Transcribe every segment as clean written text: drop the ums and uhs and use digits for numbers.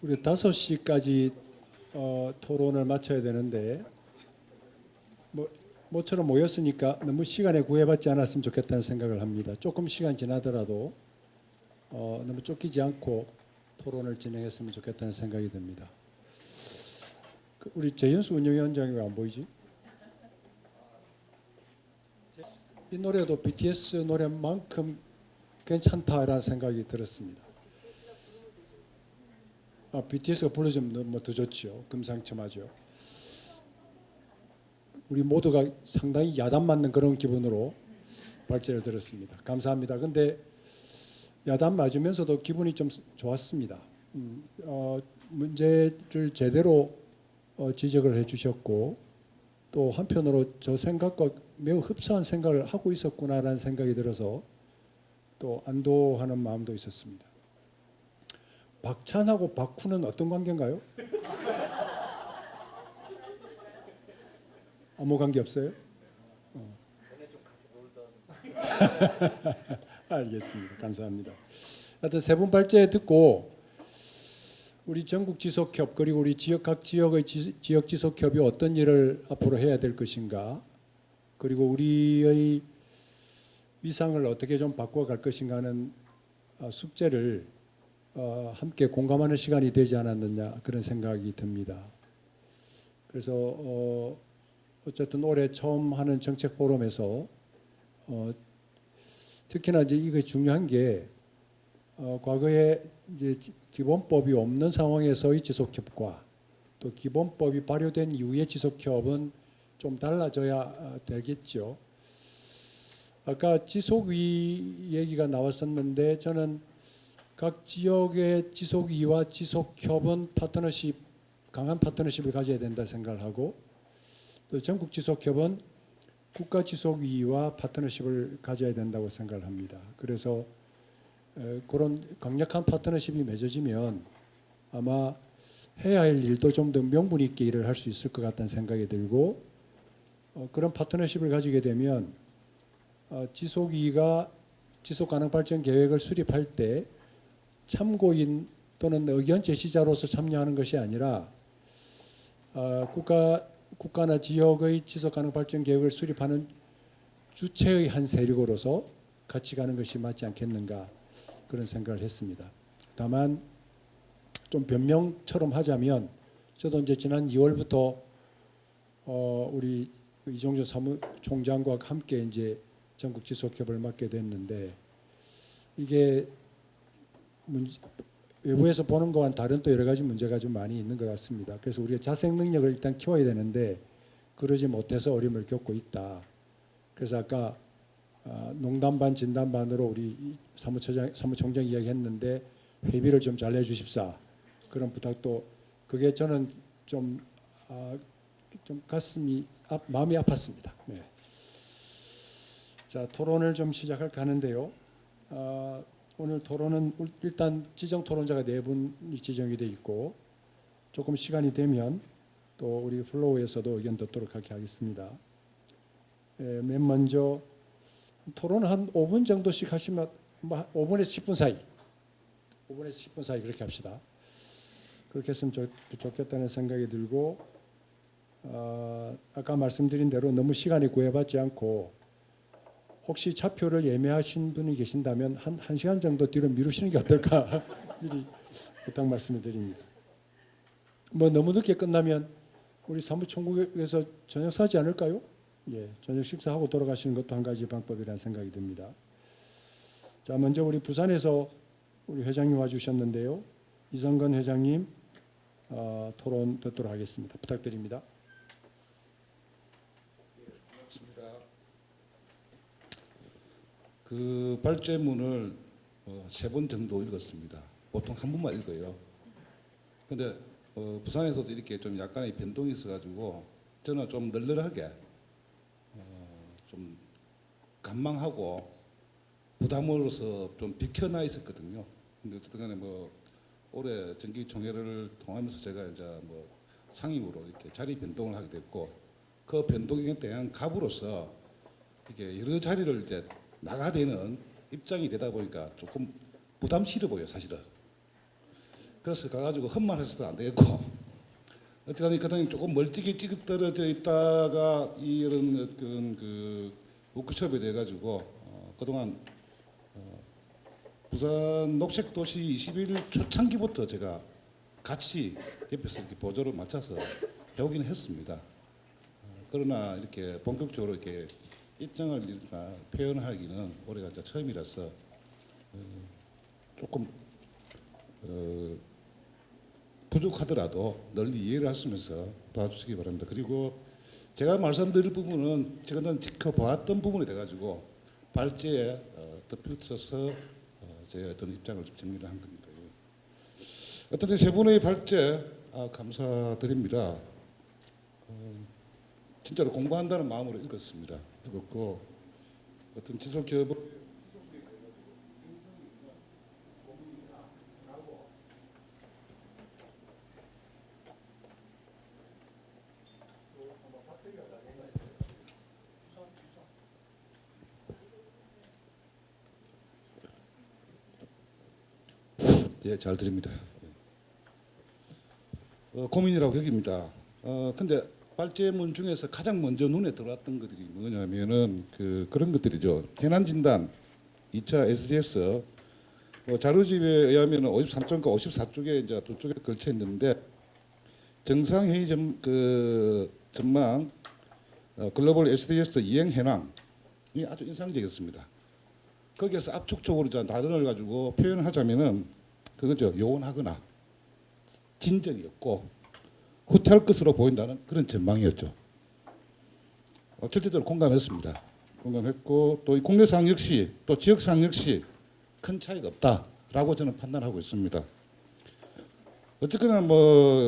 우리 5시까지 토론을 마쳐야 되는데 모처럼 모였으니까 너무 시간에 구애받지 않았으면 좋겠다는 생각을 합니다. 조금 시간 지나더라도 너무 쫓기지 않고 토론을 진행했으면 좋겠다는 생각이 듭니다. 우리 재현수 운영위원장이 왜 안 보이지? 이 노래도 BTS 노래만큼 괜찮다라는 생각이 들었습니다. BTS가 불러주면 뭐 더 좋죠. 금상첨화죠. 우리 모두가 상당히 야단 맞는 그런 기분으로 발제를 들었습니다. 감사합니다. 근데 야단 맞으면서도 기분이 좀 좋았습니다. 문제를 제대로 지적을 해주셨고 또 한편으로 저 생각과 매우 흡사한 생각을 하고 있었구나라는 생각이 들어서 또 안도하는 마음도 있었습니다. 박찬하고 박훈은 어떤 관계인가요? 아무 관계 없어요? 알겠습니다. 감사합니다. 하여튼 세 분 발제 듣고 우리 전국 지속협 그리고 우리 각 지역의 지역 지속협이 어떤 일을 앞으로 해야 될 것인가, 그리고 우리의 위상을 어떻게 좀 바꿔갈 것인가 하는 숙제를 함께 공감하는 시간이 되지 않았느냐 그런 생각이 듭니다. 그래서 어쨌든 올해 처음 하는 정책 포럼에서 특히나 이제 이게 중요한 게 과거에 이제 기본법이 없는 상황에서의 지속협과 또 기본법이 발효된 이후의 지속협은 좀 달라져야 되겠죠. 아까 지속위 얘기가 나왔었는데 저는 각 지역의 지속위와 지속협은 파트너십, 강한 파트너십을 가져야 된다 생각을 하고, 또 전국 지속협은 국가 지속위와 파트너십을 가져야 된다고 생각을 합니다. 그래서 그런 강력한 파트너십이 맺어지면 아마 해야 할 일도 좀 더 명분 있게 일을 할 수 있을 것 같다는 생각이 들고, 그런 파트너십을 가지게 되면 지속위가 지속가능발전 계획을 수립할 때 참고인 또는 의견 제시자로서 참여하는 것이 아니라 국가나 지역의 지속가능발전 계획을 수립하는 주체의 한 세력으로서 같이 가는 것이 맞지 않겠는가 그런 생각을 했습니다. 다만 좀 변명처럼 하자면 저도 이제 지난 2월부터 우리 이종조 사무총장과 함께 이제 전국 지속협을 맡게 됐는데 이게 외부에서 보는 것과는 다른 또 여러 가지 문제가 좀 많이 있는 것 같습니다. 그래서 우리가 자생 능력을 일단 키워야 되는데 그러지 못해서 어려움을 겪고 있다. 그래서 아까 농담 반 진담 반으로 우리 사무총장 이야기했는데 회비를 좀 잘 내주십사 그런 부탁도, 그게 저는 좀 가슴이 마음이 아팠습니다. 네. 자, 토론을 좀 시작할까 하는데요. 오늘 토론은 일단 지정 토론자가 4분이 지정이 돼 있고 조금 시간이 되면 또 우리 플로우에서도 의견 듣도록 하겠습니다. 맨 먼저 토론 한 5분 정도씩 하시면 5분에서 10분 사이, 5분에서 10분 사이 그렇게 합시다. 그렇게 했으면 좋겠다는 생각이 들고, 아까 말씀드린 대로 너무 시간이 구애받지 않고 혹시 차표를 예매하신 분이 계신다면 한 1시간 정도 뒤로 미루시는 게 어떨까 미리 부탁 말씀을 드립니다. 뭐 너무 늦게 끝나면 우리 사무총국에서 저녁 사지 않을까요? 예, 저녁 식사하고 돌아가시는 것도 한 가지 방법이라는 생각이 듭니다. 자, 먼저 우리 부산에서 우리 회장님 와주셨는데요. 이성건 회장님 토론 듣도록 하겠습니다. 부탁드립니다. 그 발제문을 3번 정도 읽었습니다. 보통 한 번만 읽어요. 근데 부산에서도 이렇게 좀 약간의 변동이 있어가지고 저는 좀 널널하게 좀 간망하고 부담으로서 좀 비켜나 있었거든요. 근데 어쨌든 간에 뭐 올해 정기총회를 통하면서 제가 이제 뭐 상임으로 이렇게 자리 변동을 하게 됐고, 그 변동에 대한 갑으로서 이게 여러 자리를 이제 나가야 되는 입장이 되다 보니까 조금 부담스러워 보여요, 사실은. 그래서 가가지고 헛말 해서도 안 되겠고 어쨌든 그동안 조금 멀찍이 떨어져 있다가 이런 그 워크숍이 돼가지고 그동안 부산 녹색도시 21 초창기부터 제가 같이 옆에서 이렇게 보조를 맞춰서 배우긴 했습니다. 그러나 이렇게 본격적으로 이렇게 입장을 표현하기는 올해가 이제 처음이라서 조금 부족하더라도 널리 이해를 하시면서 봐주시기 바랍니다. 그리고 제가 말씀드릴 부분은 제가 지켜보았던 부분이 돼가지고 발제에 덧붙여서 제 어떤 입장을 좀 정리를 한 겁니다. 어쨌든 세 분의 발제 감사드립니다. 진짜로 공부한다는 마음으로 읽었습니다. 읽었고 어떤 지속 교육 예, 잘 들립니다. 고민이라고 여깁니다. 근데 발제문 중에서 가장 먼저 눈에 들어왔던 것들이 뭐냐면은 그런 것들이죠. 해난 진단 2차 SDS 자료집에 의하면 53쪽과 54쪽에 이제 두 쪽에 걸쳐 있는데 정상회의 전망 글로벌 SDS 이행 현황이 아주 인상적이었습니다. 거기에서 압축적으로 단어를 가지고 표현하자면은 그거죠. 요원하거나 진전이 없고 후퇴할 것으로 보인다는 그런 전망이었죠. 실질적으로 공감했습니다. 공감했고 또 이 국내상 역시 또 지역상 역시 큰 차이가 없다라고 저는 판단하고 있습니다. 어쨌거나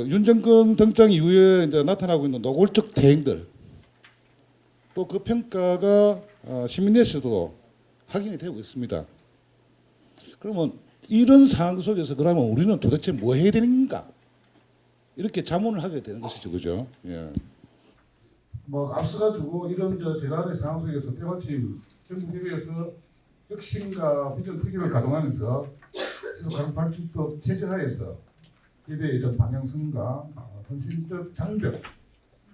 윤 정권 등장 이후에 이제 나타나고 있는 노골적 대행들 또 그 평가가 시민에서도 확인이 되고 있습니다. 그러면 이런 상황 속에서 그러면 우리는 도대체 뭐 해야 되는가? 이렇게 자문을 하게 되는 것이죠, 그죠? 예. 앞서가지고 이런 재난의 상황 속에서 때마침 정부기구에서 혁신과 비전 특위를 가동하면서 지속가능 발전법 체제하에서 예배의 어떤 방향성과 헌신적 장벽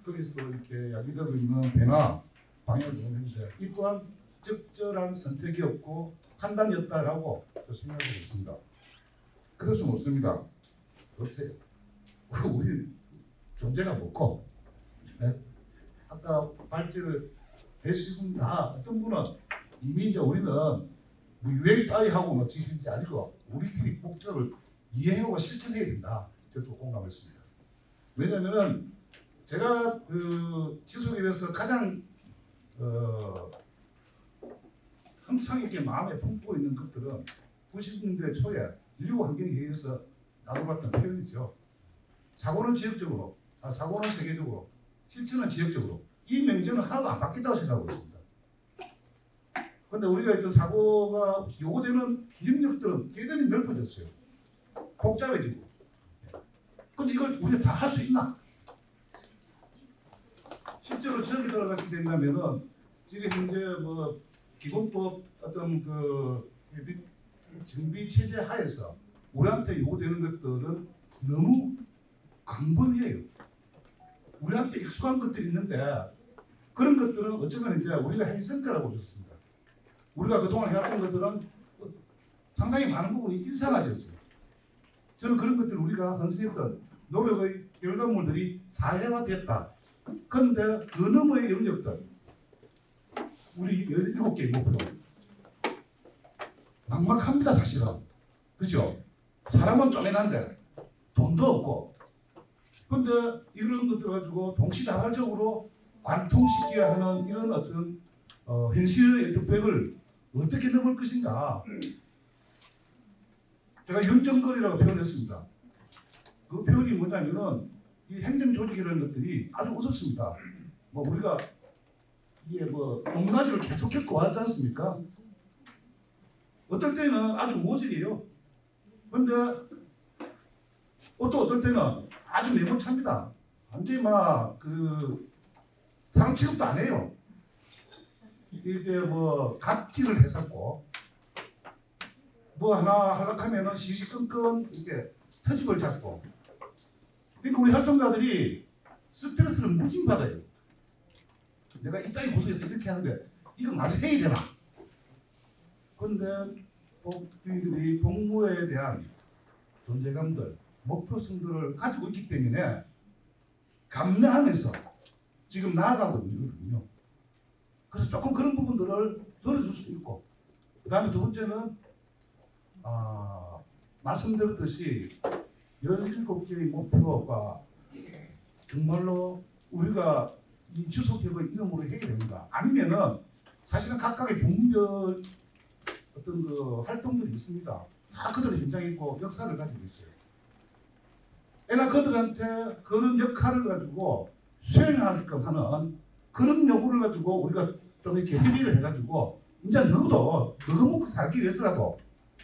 거기서도 이렇게 야기되고 있는 변화 방향을 정했는데 이 또한 적절한 선택이었고 판단이었다라고 생각하고 있습니다. 그래서 묻습니다. 어때요? 우리 존재가 뭐고? 네? 아까 발제를 해주신 다 어떤 분은 이미 이제 우리는 유행이 따위하고 지시는지 아니고 우리끼리 목적을 이해하고 실천해야 된다. 저도 공감했습니다. 왜냐하면은 제가 지속에 대해서 가장 항상 이렇게 마음에 품고 있는 것들은 90년대 초에 인류 환경회의에서 나눠봤던 표현이죠. 사고는 지역적으로, 사고는 세계적으로, 실천은 지역적으로. 이 명제는 하나도 안 바뀐다고 생각하고 있습니다. 그런데 우리가 했던 사고가 요구되는 영역들은 굉장히 넓어졌어요. 복잡해지고. 근데 이걸 우리가 다 할 수 있나? 실제로 저기 들어가게 된다면은 지금 현재 기본법 어떤 정비 체제 하에서 우리한테 요구되는 것들은 너무 광범위해요. 우리한테 익숙한 것들이 있는데 그런 것들은 어쩌면 이제 우리가 행성가라고 줬습니다. 우리가 그동안 해왔던 것들은 상당히 많은 부분이 일상화졌어요. 저는 그런 것들 우리가 헌신했던 노력의 결과물들이 사회화됐다. 그런데 그 너머의 영역들 우리 17개의 목표 막막합니다. 사실은. 그죠? 사람은 쪼매난데 돈도 없고 그런데 이런 것들 가지고 동시다발적으로 관통시켜야 하는 이런 어떤 현실의 벽을 어떻게 넘을 것인가. 제가 윤정거리라고 표현했습니다. 그 표현이 뭐냐면은 이 행정조직이라는 것들이 아주 우습습니다. 우리가 이게 높낮이를 계속 겪어왔지 않습니까? 어떨 때는 아주 우호적이에요. 그런데 또 어떨 때는 아주 매몰차입니다. 완전히 사람 취급도 안 해요. 이게 갑질을 했었고 하나 하락하면은 시시끈끈 이렇게 터집을 잡고. 그러니까 우리 활동가들이 스트레스를 무진 받아요. 내가 이 땅에 구석에서 이렇게 하는데 이거 말이 해야 되나? 그런데 우리들이 복무에 대한 존재감들, 목표성들을 가지고 있기 때문에 감내하면서 지금 나아가고 있는 거거든요. 그래서 조금 그런 부분들을 덜어줄 수도 있고, 그 다음에 두 번째는 말씀드렸듯이 17개의 목표가 정말로 우리가 이 지속협의 이름으로 해야 됩니다. 아니면은 사실은 각각의 분별 어떤 그 활동들이 있습니다. 다 그들의 현장에 있고 역사를 가지고 있어요. 애나 그들한테 그런 역할을 가지고 수행하게끔 하는 그런 요구를 가지고 우리가 좀 이렇게 협의를 해가지고 이제 너도 너가 먹고 살기 위해서라도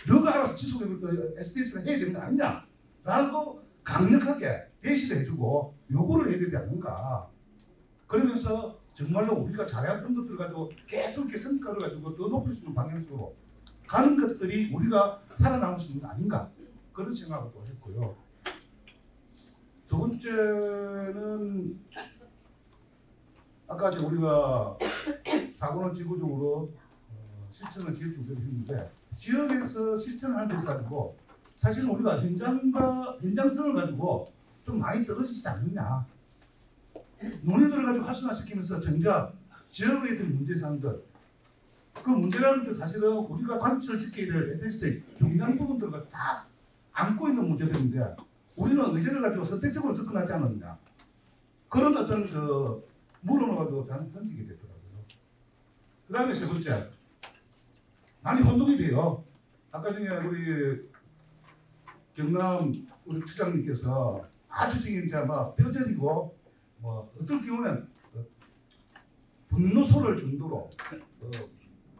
너가 알아서 지속협의 SDS를 해야 되는 거 아니냐 라고 강력하게 대시를 해주고 요구를 해야 되지 않는가. 그러면서 정말로 우리가 잘해왔던 것들을 가지고 계속 이렇게 성과를 가지고 더 높일 수 있는 방향으로 가는 것들이 우리가 살아남을 수 있는 거 아닌가, 그런 생각을 또 했고요. 두 번째는 아까 우리가 사고는 지구적으로 실천을 지역적으로 했는데 지역에서 실천을 하는 데서 가지고 사실은 우리가 현장성을 가지고 좀 많이 떨어지지 않느냐. 논의들을 가지고 활성화시키면서 정작 지역에 있는 문제사항들, 그 문제라는 게 사실은 우리가 관철을 지켜야 될 SDG의 중요한 부분들을 다 안고 있는 문제들인데 우리는 의제를 가지고 선택적으로 접근하지 않았느냐. 그런 어떤 그 물음을 가지고 저한테 던지게 되더라고요. 그 다음에 세 번째, 많이 혼동이 돼요. 아까 전에 우리 경남 우리 추장님께서 아주 지금 이제 막 뼈저리고 뭐 어떨 경우는 분노소를 정도로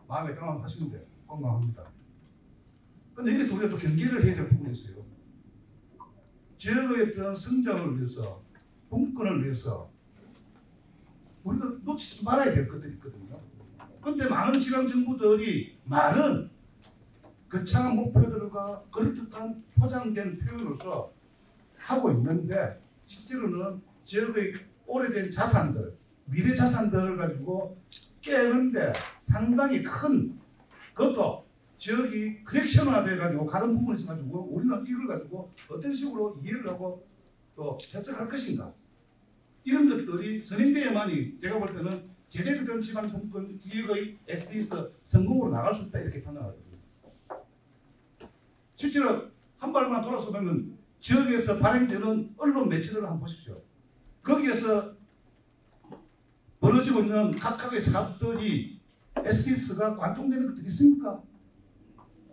마음에 담아하시는데 건강합니다. 그런데 여기서 우리가 또 경계를 해야 될 부분이 있어요. 지역의 어떤 성장을 위해서, 분권을 위해서 우리가 놓치지 말아야 될 것들이 있거든요. 그런데 많은 지방정부들이 말은 거창한 목표들과 그럴듯한 포장된 표현으로서 하고 있는데 실제로는 지역의 오래된 자산들, 미래 자산들을 가지고 깨는데 상당히 큰, 그것도 지역이 커넥션화돼 가지고 가는 부분이 있어 가지고 우리는 이걸 가지고 어떤 식으로 이해를 하고 또 해석할 것인가, 이런 것들이 선임돼야만이 제가 볼 때는 제대로 된 지방 분권 지역의 SDGs 성공으로 나갈 수 있다, 이렇게 판단하거든요. 실제로 한 발만 돌아서 보면 지역에서 발행되는 언론 매체들을 한번 보십시오. 거기에서 벌어지고 있는 각각의 사업들이 SDGs가 관통되는 것들이 있습니까?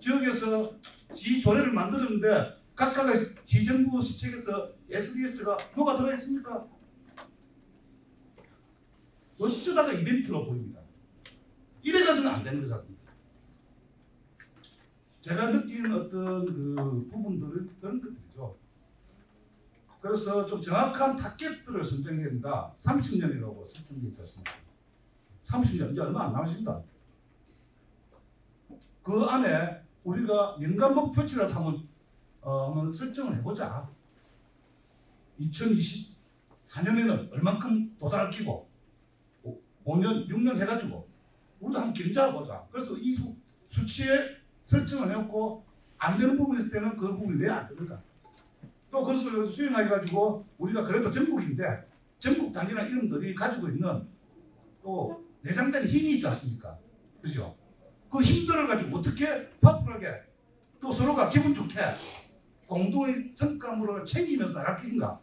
지역에서 지조례를 만드는데 각각의 지정부 시책에서 SDGs가 뭐가 들어있습니까? 어쩌다가 이벤트로 보입니다. 이래가지고는 안 되는 거잖아요. 제가 느끼는 어떤 그 부분들은 그런 것들이죠. 그래서 좀 정확한 타겟들을 선정해야 된다. 30년이라고 설정되어 있지 않습니까? 30년, 이제 얼마 안 남았습니다. 그 안에 우리가 연간 목표치를 한번 설정을 해보자. 2024년에는 얼만큼 도달할 끼고 5년, 6년 해가지고 우리도 한번 견자해보자. 그래서 이 수치에 설정을 해놓고 안 되는 부분이 있을 때는 그 부분이 왜 안 됩니까? 또 그것을 수행해가지고 우리가 그래도 전국인데 전국 단위나 이름들이 가지고 있는 또 내장된 힘이 있지 않습니까? 그죠? 그 힘들을 가지고 어떻게 파워풀하게 또 서로가 기분 좋게 공동의 성과물을 챙기면서 나갈 것인가?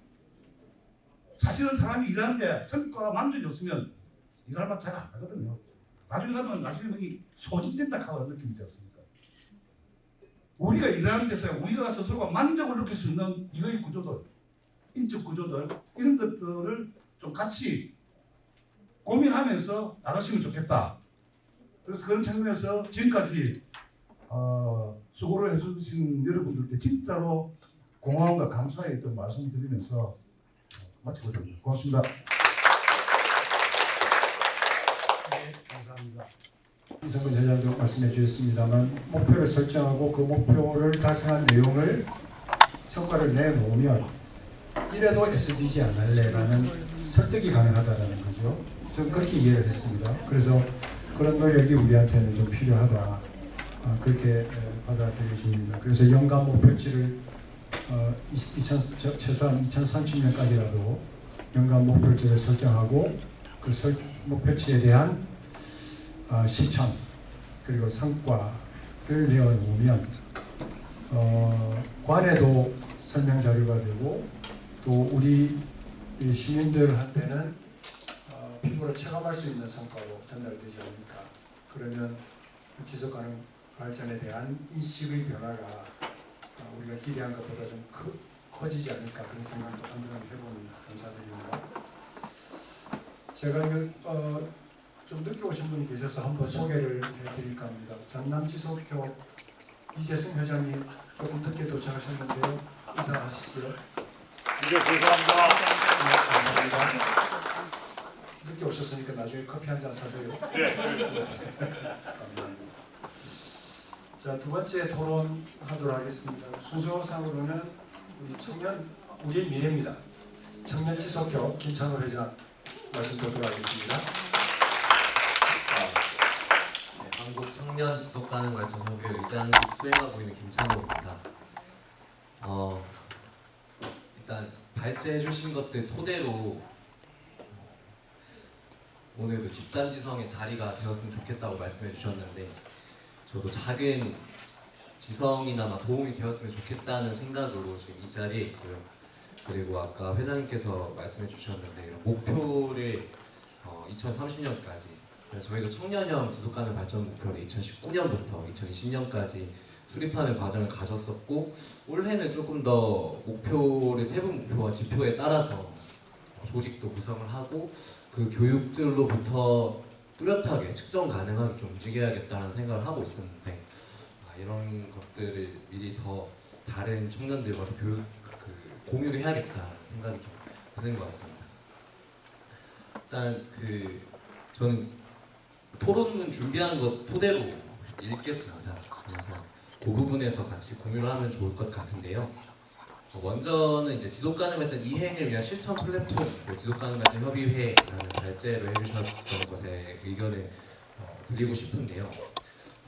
사실은 사람이 일하는데 성과가 만족이 없으면 일할 맛 잘 안 나거든요. 나중에 가면 나중에 소진된다 하고 느낌이 있지 않습니까? 우리가 일하는 데서 우리가 스스로가 만족을 느낄 수 있는 이거의 구조들, 인적 구조들, 이런 것들을 좀 같이 고민하면서 나가시면 좋겠다. 그래서 그런 측면에서 지금까지 수고를 해주신 여러분들께 진짜로 고마움과 감사의 어떤 말씀을 드리면서 마치고자 고맙습니다. 네, 감사합니다. 이성근 회장도 말씀해 주셨습니다만 목표를 설정하고 그 목표를 달성한 내용을 성과를 내놓으면 이래도 SDG 안 할래라는 설득이 가능하다는 거죠. 좀 그렇게 이해를 했습니다. 그래서 그런 노력이 우리한테는 좀 필요하다. 그렇게 받아들여집니다. 그래서 연간 목표치를 최소한 2030년까지라도 연간 목표치를 설정하고 그 목표치에 대한 실천 그리고 성과를 내어놓으면 관에도 설명 자료가 되고 또 우리 시민들한테는 피부로 체감할 수 있는 성과로 전달되지 않을까. 그러면 지속가능 발전에 대한 인식의 변화가 우리가 기대한 것보다 좀 커지지 않을까 그런 생각도 한번 해봅니다. 감사드립니다. 제가 좀 늦게 오신 분이 계셔서 한번 소개를 해드릴까 합니다. 전남지속협 이재승 회장이 조금 늦게 도착하셨는데요. 인사하시죠. 이제 죄송합니다. 감사합니다. 늦게 오셨으니까 나중에 커피 한 잔 사드려요. 네. 감사합니다. 자, 두 번째 토론하도록 하겠습니다. 순서상으로는 우리의 미래입니다. 청년지속협 김찬호 회장 말씀 듣도록 하겠습니다. 네, 한국 청년 지속가능 발전 협의회 의장직 수행하고 있는 김찬호입니다. 일단 발제해 주신 것들 토대로 오늘도 집단지성의 자리가 되었으면 좋겠다고 말씀해 주셨는데 저도 작은 지성이나마 도움이 되었으면 좋겠다는 생각으로 지금 이 자리에 있고요. 그리고 아까 회장님께서 말씀해 주셨는데 목표를 2030년까지 저희도 청년형 지속가능 발전 목표를 2019년부터 2020년까지 수립하는 과정을 가졌었고 올해는 조금 더 목표를 세부 목표와 지표에 따라서 조직도 구성을 하고 그 교육들로부터 뚜렷하게 측정 가능하게 좀 움직여야겠다는 생각을 하고 있었는데 이런 것들을 미리 더 다른 청년들과 더 공유를 해야겠다는 생각이 좀 드는 것 같습니다. 일단 저는 토론문 준비한 것 토대로 읽겠습니다. 그래서 그 부분에서 같이 공유를 하면 좋을 것 같은데요. 먼저는 이제 지속가능 발전 이행을 위한 실천 플랫폼, 지속가능 발전 협의회라는 발제로 해주셨던 것에 의견을 드리고 싶은데요.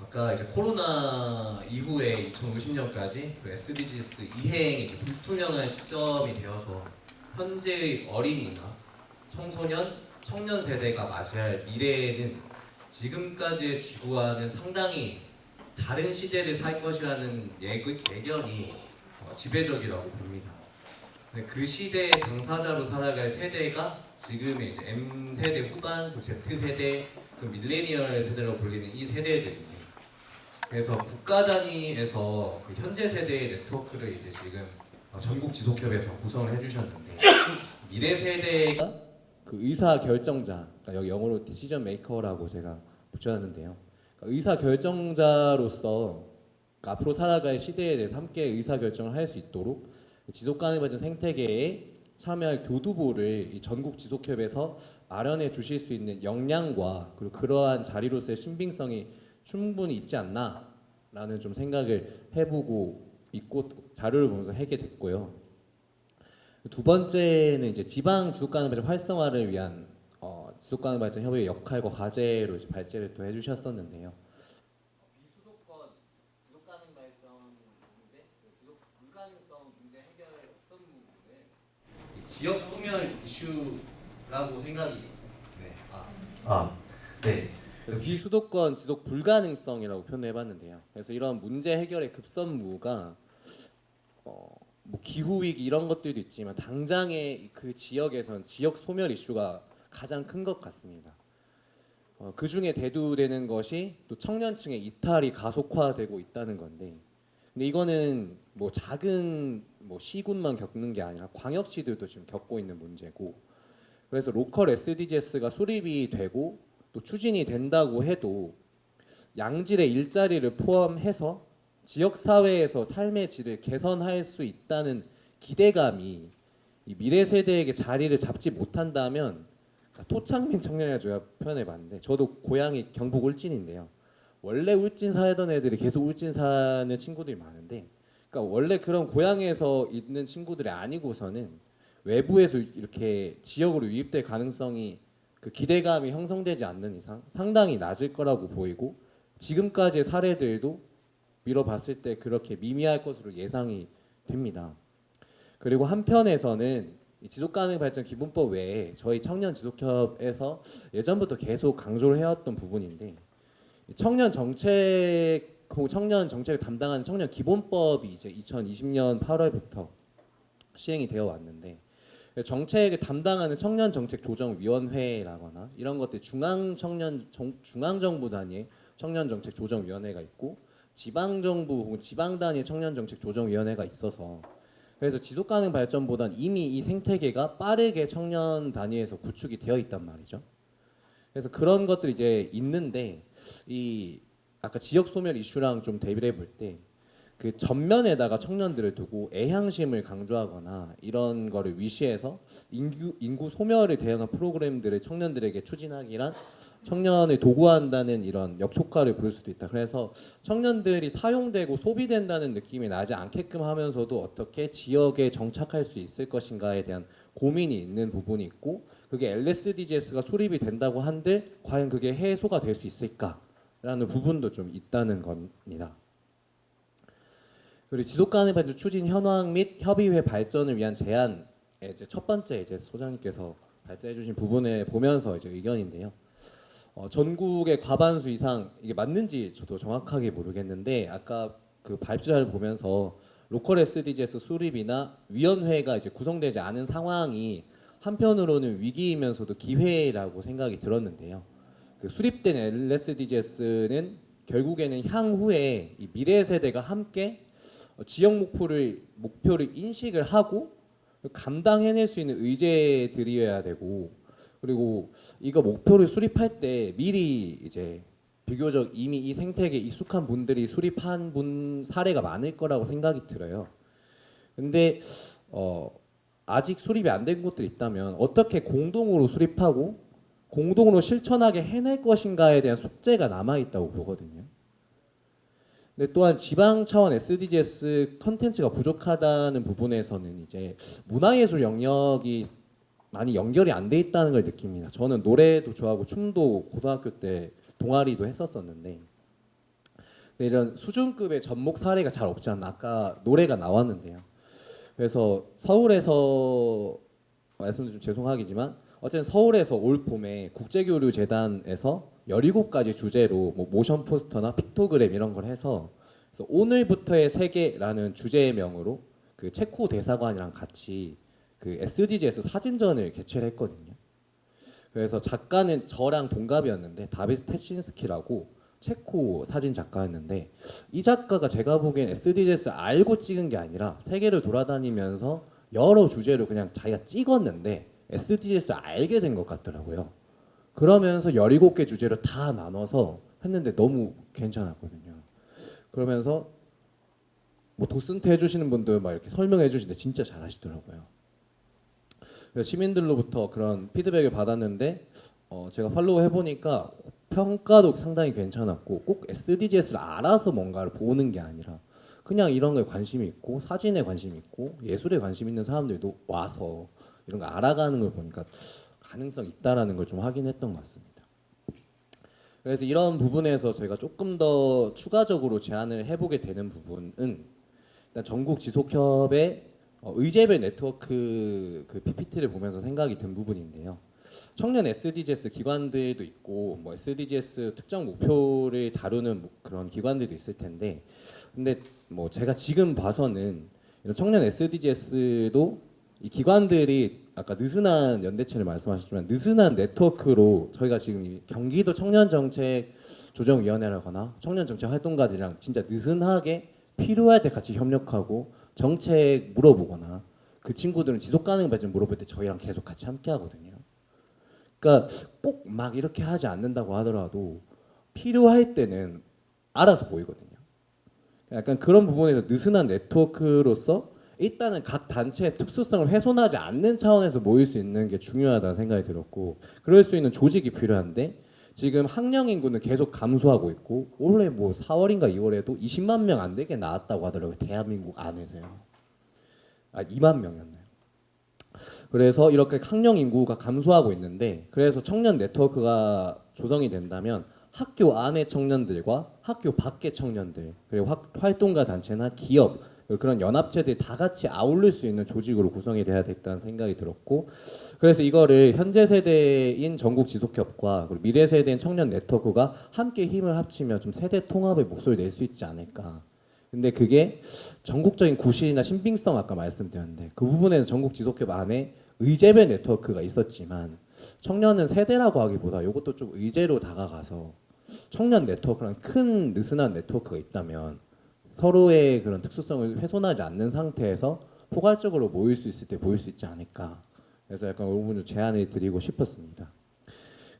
아까 이제 코로나 이후에 2050년까지 SDGs 이행이 이제 불투명한 시점이 되어서 현재의 어린이나 청소년, 청년 세대가 맞이할 미래에는 지금까지의 지구와는 상당히 다른 시대를 살 것이라는 예견이 지배적이라고 봅니다. 그 시대의 당사자로 살아갈 세대가 지금의 이제 M 세대 후반, Z 세대, 그 밀레니얼 세대로 불리는 이 세대들인데, 그래서 국가 단위에서 그 현재 세대의 네트워크를 이제 지금 전국 지속협에서 구성을 해주셨는데 미래 세대가 그 의사 결정자, 그러니까 여기 영어로 디시전 메이커라고 제가 붙여놨는데요. 그러니까 의사 결정자로서 앞으로 살아갈 시대에 대해서 함께 의사결정을 할 수 있도록 지속가능 발전 생태계에 참여할 교두보를 이 전국 지속협에서 마련해 주실 수 있는 역량과 그리고 그러한 자리로서의 신빙성이 충분히 있지 않나라는 좀 생각을 해보고 있고 자료를 보면서 하게 됐고요. 두 번째는 이제 지방 지속가능 발전 활성화를 위한 지속가능 발전 협의회 역할과 과제로 이제 발제를 또 해주셨었는데요. 지역 소멸 이슈라고 생각이 네. 그래서 비수도권 지속 불가능성이라고 표현해봤는데요. 그래서 이런 문제 해결의 급선무가 뭐 기후 위기 이런 것들도 있지만 당장의 그 지역에선 지역 소멸 이슈가 가장 큰 것 같습니다. 그 중에 대두되는 것이 또 청년층의 이탈이 가속화되고 있다는 건데, 근데 이거는 뭐 작은 뭐 시군만 겪는 게 아니라 광역시들도 지금 겪고 있는 문제고, 그래서 로컬 SDGs가 수립이 되고 또 추진이 된다고 해도 양질의 일자리를 포함해서 지역 사회에서 삶의 질을 개선할 수 있다는 기대감이 이 미래 세대에게 자리를 잡지 못한다면, 토착민 청년이라 제가 표현해봤는데 저도 고향이 경북 울진인데요. 원래 울진 살던 애들이 계속 울진 사는 친구들이 많은데 그러니까 원래 그런 고향에서 있는 친구들이 아니고서는 외부에서 이렇게 지역으로 유입될 가능성이 그 기대감이 형성되지 않는 이상 상당히 낮을 거라고 보이고 지금까지의 사례들도 미뤄봤을 때 그렇게 미미할 것으로 예상이 됩니다. 그리고 한편에서는 이 지속가능 발전 기본법 외에 저희 청년 지속협에서 예전부터 계속 강조를 해왔던 부분인데 청년 정책을 담당하는 청년 기본법이 이제 2020년 8월부터 시행이 되어 왔는데 정책을 담당하는 청년 정책 조정위원회라거나 이런 것들 중앙 정부 단위의 청년 정책 조정위원회가 있고 지방 정부 혹은 지방 단위의 청년 정책 조정위원회가 있어서 그래서 지속 가능 발전보단 이미 이 생태계가 빠르게 청년 단위에서 구축이 되어 있단 말이죠. 그래서 그런 것들이 이제 있는데 이 아까 지역 소멸 이슈랑 좀 대비를 해볼 때 그 전면에다가 청년들을 두고 애향심을 강조하거나 이런 거를 위시해서 인구 소멸을 대응한 프로그램들을 청년들에게 추진하기란 청년을 도구화한다는 이런 역효과를 부를 수도 있다. 그래서 청년들이 사용되고 소비된다는 느낌이 나지 않게끔 하면서도 어떻게 지역에 정착할 수 있을 것인가에 대한 고민이 있는 부분이 있고 그게 LSDGs가 수립이 된다고 한들 과연 그게 해소가 될 수 있을까라는 부분도 좀 있다는 겁니다. 그리고 지속가능 발전 추진 현황 및 협의회 발전을 위한 제안의 이제 첫 번째 이제 소장님께서 발제해주신 부분을 보면서 이제 의견인데요. 전국의 과반수 이상 이게 맞는지 저도 정확하게 모르겠는데 아까 그 발표자를 보면서 로컬 SDGs 수립이나 위원회가 이제 구성되지 않은 상황이 한편으로는 위기이면서도 기회라고 생각이 들었는데요. 그 수립된 LSDGs는 결국에는 향후에 이 미래 세대가 함께 지역 목표를 인식을 하고 감당해낼 수 있는 의제들이어야 되고 그리고 이거 목표를 수립할 때 미리 이제 비교적 이미 이 생태계에 익숙한 분들이 수립한 분 사례가 많을 거라고 생각이 들어요. 근데 아직 수립이 안 된 곳들이 있다면 어떻게 공동으로 수립하고 공동으로 실천하게 해낼 것인가에 대한 숙제가 남아 있다고 보거든요. 근데 또한 지방 차원 SDGs 컨텐츠가 부족하다는 부분에서는 이제 문화예술 영역이 많이 연결이 안 돼 있다는 걸 느낍니다. 저는 노래도 좋아하고 춤도 고등학교 때 동아리도 했었었는데 근데 이런 수준급의 접목 사례가 잘 없지 않나. 아까 노래가 나왔는데요. 그래서 서울에서 말씀 좀 죄송하기지만 어쨌든 서울에서 올 봄에 국제교류재단에서 17가지 주제로 뭐 모션 포스터나 픽토그램 이런 걸 해서 그래서 오늘부터의 세계라는 주제명으로 그 체코 대사관이랑 같이 그 SDGs 사진전을 개최를 했거든요. 그래서 작가는 저랑 동갑이었는데 다비스 테친스키라고 체코 사진 작가였는데 이 작가가 제가 보기엔 SDGs 알고 찍은 게 아니라 세계를 돌아다니면서 여러 주제로 그냥 자기가 찍었는데 SDGs 알게 된 것 같더라고요. 그러면서 17개 주제로 다 나눠서 했는데 너무 괜찮았거든요. 그러면서 뭐 도슨트 해주시는 분들 막 이렇게 설명해 주시는데 진짜 잘하시더라고요. 그래서 시민들로부터 그런 피드백을 받았는데 제가 팔로우 해보니까 평가도 상당히 괜찮았고 꼭 SDGs를 알아서 뭔가를 보는 게 아니라 그냥 이런 거에 관심이 있고 사진에 관심이 있고 예술에 관심 있는 사람들도 와서 이런 거 알아가는 걸 보니까 가능성 있다라는 걸 좀 확인했던 것 같습니다. 그래서 이런 부분에서 제가 조금 더 추가적으로 제안을 해보게 되는 부분은 일단 전국 지속협의 의제별 네트워크 그 PPT를 보면서 생각이 든 부분인데요. 청년 SDGs 기관들도 있고 뭐 SDGs 특정 목표를 다루는 그런 기관들도 있을 텐데 근데 뭐 제가 지금 봐서는 이런 청년 SDGs도 이 기관들이 아까 느슨한 연대체를 말씀하셨지만 느슨한 네트워크로 저희가 지금 이 경기도 청년정책조정위원회라거나 청년정책 활동가들이랑 진짜 느슨하게 필요할 때 같이 협력하고 정책 물어보거나 그 친구들은 지속가능 발전 물어볼 때 저희랑 계속 같이 함께 하거든요. 그러니까 꼭 막 이렇게 하지 않는다고 하더라도 필요할 때는 알아서 보이거든요. 약간 그런 부분에서 느슨한 네트워크로서 일단은 각 단체의 특수성을 훼손하지 않는 차원에서 모일 수 있는 게 중요하다는 생각이 들었고 그럴 수 있는 조직이 필요한데 지금 학령 인구는 계속 감소하고 있고 올해 뭐 4월인가 2월에도 20만 명 안 되게 나왔다고 하더라고요. 대한민국 안에서요. 2만 명이었나요? 그래서 이렇게 학령 인구가 감소하고 있는데 그래서 청년 네트워크가 조성이 된다면 학교 안의 청년들과 학교 밖의 청년들 그리고 활동가 단체나 기업 그런 연합체들이 다 같이 아울릴 수 있는 조직으로 구성이 돼야 되겠다는 생각이 들었고 그래서 이거를 현재 세대인 전국 지속협과 그리고 미래 세대인 청년 네트워크가 함께 힘을 합치면 좀 세대 통합의 목소리를 낼 수 있지 않을까. 근데 그게 전국적인 구실이나 신빙성 아까 말씀드렸는데 그 부분에서 전국 지속협 안에 의제별 네트워크가 있었지만 청년은 세대라고 하기보다 이것도 좀 의제로 다가가서 청년 네트워크랑 큰 느슨한 네트워크가 있다면 서로의 그런 특수성을 훼손하지 않는 상태에서 포괄적으로 모일 수 있을 때 모일 수 있지 않을까. 그래서 약간 이런 부분 좀 제안을 드리고 싶었습니다.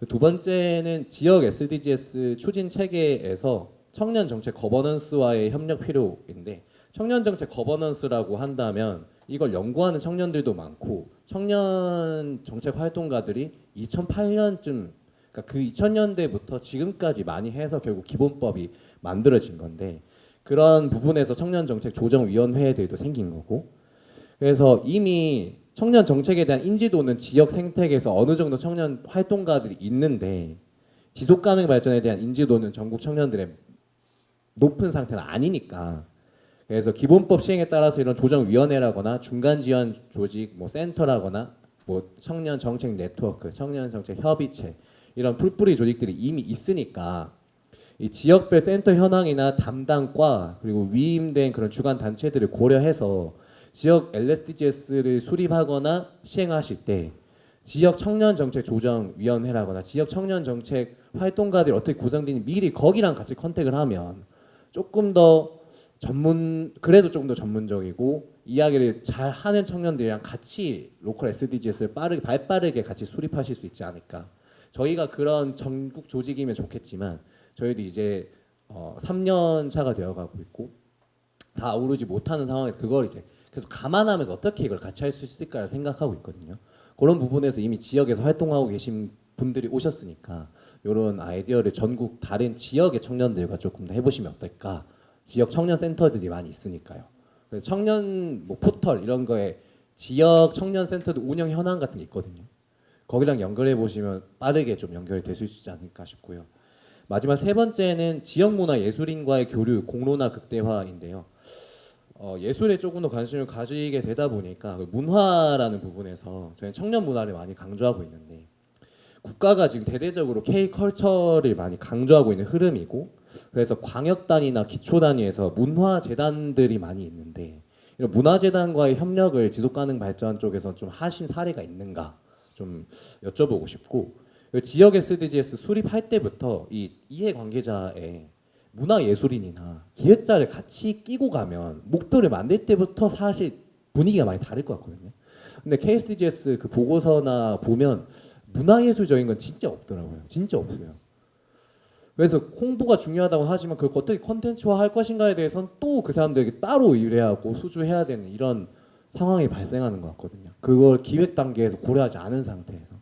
두 번째는 지역 SDGs 추진 체계에서 청년 정책 거버넌스와의 협력 필요인데 청년 정책 거버넌스라고 한다면 이걸 연구하는 청년들도 많고 청년 정책 활동가들이 2008년쯤 그러니까 그 2000년대부터 지금까지 많이 해서 결국 기본법이 만들어진 건데 그런 부분에서 청년정책조정위원회들도 생긴 거고 그래서 이미 청년 정책에 대한 인지도는 지역 생태계에서 어느 정도 청년 활동가들이 있는데 지속가능 발전에 대한 인지도는 전국 청년들의 높은 상태는 아니니까 그래서 기본법 시행에 따라서 이런 조정위원회라거나 중간 지원 조직 뭐 센터라거나 뭐 청년 정책 네트워크, 청년 정책 협의체 이런 풀뿌리 조직들이 이미 있으니까 이 지역별 센터 현황이나 담당과 그리고 위임된 그런 주관 단체들을 고려해서 지역 LSDGS를 수립하거나 시행하실 때 지역 청년 정책 조정 위원회라거나 지역 청년 정책 활동가들이 어떻게 구성되는지 미리 거기랑 같이 컨택을 하면 조금 더 그래도 조금 더 전문적이고 이야기를 잘 하는 청년들이랑 같이 로컬 SDGs를 발빠르게 같이 수립하실 수 있지 않을까. 저희가 그런 전국 조직이면 좋겠지만 저희도 이제 3년 차가 되어가고 있고 다 아우르지 못하는 상황에서 그걸 이제 계속 감안하면서 어떻게 이걸 같이 할 수 있을까를 생각하고 있거든요. 그런 부분에서 이미 지역에서 활동하고 계신 분들이 오셨으니까 이런 아이디어를 전국 다른 지역의 청년들과 조금 더 해보시면 어떨까. 지역 청년 센터들이 많이 있으니까요. 그래서 청년 뭐 포털 이런 거에 지역 청년 센터들 운영 현황 같은 게 있거든요. 거기랑 연결해 보시면 빠르게 좀 연결이 될 수 있지 않을까 싶고요. 마지막 세 번째는 지역 문화 예술인과의 교류 공론화 극대화인데요. 예술에 조금 더 관심을 가지게 되다 보니까 그 문화라는 부분에서 저희는 청년 문화를 많이 강조하고 있는데 국가가 지금 대대적으로 K컬처를 많이 강조하고 있는 흐름이고 그래서 광역 단위나 기초 단위에서 문화 재단들이 많이 있는데 이런 문화 재단과의 협력을 지속 가능 발전 쪽에서 좀 하신 사례가 있는가 좀 여쭤보고 싶고 지역 SDGs 수립할 때부터 이 이해관계자의 문화예술인이나 기획자를 같이 끼고 가면 목표를 만들 때부터 사실 분위기가 많이 다를 것 같거든요. 근데 KSDGs 그 보고서나 보면 문화예술적인 건 진짜 없더라고요. 진짜 없어요. 그래서 홍보가 중요하다고 하지만 그걸 어떻게 콘텐츠화 할 것인가에 대해서는 또 그 사람들에게 따로 의뢰하고 수주해야 되는 이런 상황이 발생하는 것 같거든요. 그걸 기획 단계에서 고려하지 않은 상태에서.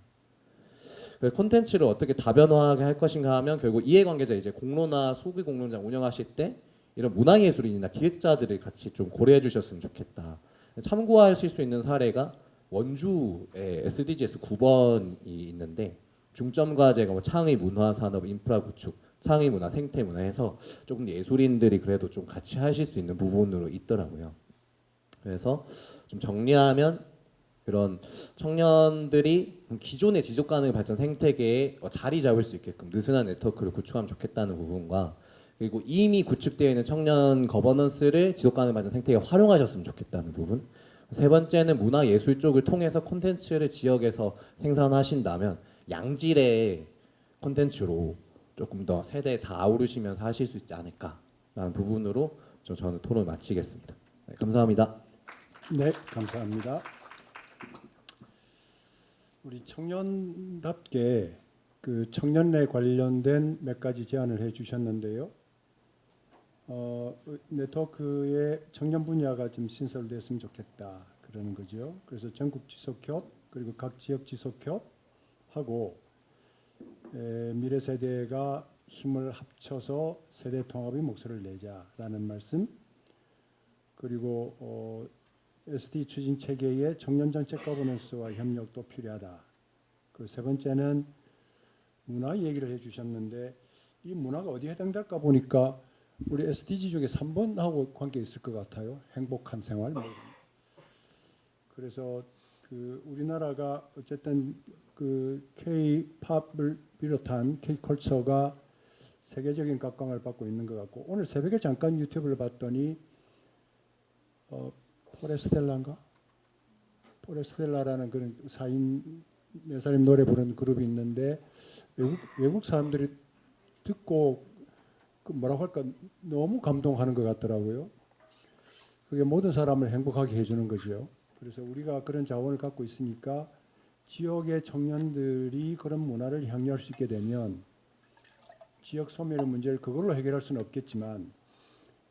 그래서 콘텐츠를 어떻게 다변화하게 할 것인가 하면 결국 이해관계자 이제 공로나 소비 공론장 운영하실 때 이런 문화예술인이나 기획자들을 같이 좀 고려해 주셨으면 좋겠다. 참고하실 수 있는 사례가 원주에 SDGs 9번이 있는데 중점 과제가 뭐 창의 문화 산업 인프라 구축, 창의 문화 생태 문화 해서 조금 예술인들이 그래도 좀 같이 하실 수 있는 부분으로 있더라고요. 그래서 좀 정리하면 그런 청년들이 기존의 지속 가능 발전 생태계에 자리 잡을 수 있게끔 느슨한 네트워크를 구축하면 좋겠다는 부분과 그리고 이미 구축되어 있는 청년 거버넌스를 지속 가능 발전 생태계에 활용하셨으면 좋겠다는 부분. 세 번째는 문화 예술 쪽을 통해서 콘텐츠를 지역에서 생산하신다면 양질의 콘텐츠로 조금 더 세대 다 아우르시면서 하실 수 있지 않을까라는 부분으로 저는 토론을 마치겠습니다. 네, 감사합니다. 네, 감사합니다. 우리 청년답게 그 청년에 관련된 몇 가지 제안을 해주셨는데요. 네트워크의 청년 분야가 좀 신설됐으면 좋겠다 그러는 거죠. 그래서 전국 지속협 그리고 각 지역 지속협하고 미래 세대가 힘을 합쳐서 세대 통합의 목소리를 내자라는 말씀. 그리고 SD 추진 체계의 청년 정책 거버넌스와 협력도 필요하다. 그 세 번째는 문화 얘기를 해주셨는데 이 문화가 어디에 해당될까 보니까 우리 SDG 중에 3번하고 관계 있을 것 같아요. 행복한 생활. 그래서 그 우리나라가 어쨌든 그 K-팝을 비롯한 K-컬처가 세계적인 각광을 받고 있는 것 같고 오늘 새벽에 잠깐 유튜브를 봤더니 포레스텔라인가? 포레스텔라라는 그런 4인 4사람 노래 부르는 그룹이 있는데 외국 사람들이 듣고 그 뭐라고 할까 너무 감동하는 것 같더라고요. 그게 모든 사람을 행복하게 해주는 거죠. 그래서 우리가 그런 자원을 갖고 있으니까 지역의 청년들이 그런 문화를 향유할 수 있게 되면 지역 소멸의 문제를 그걸로 해결할 수는 없겠지만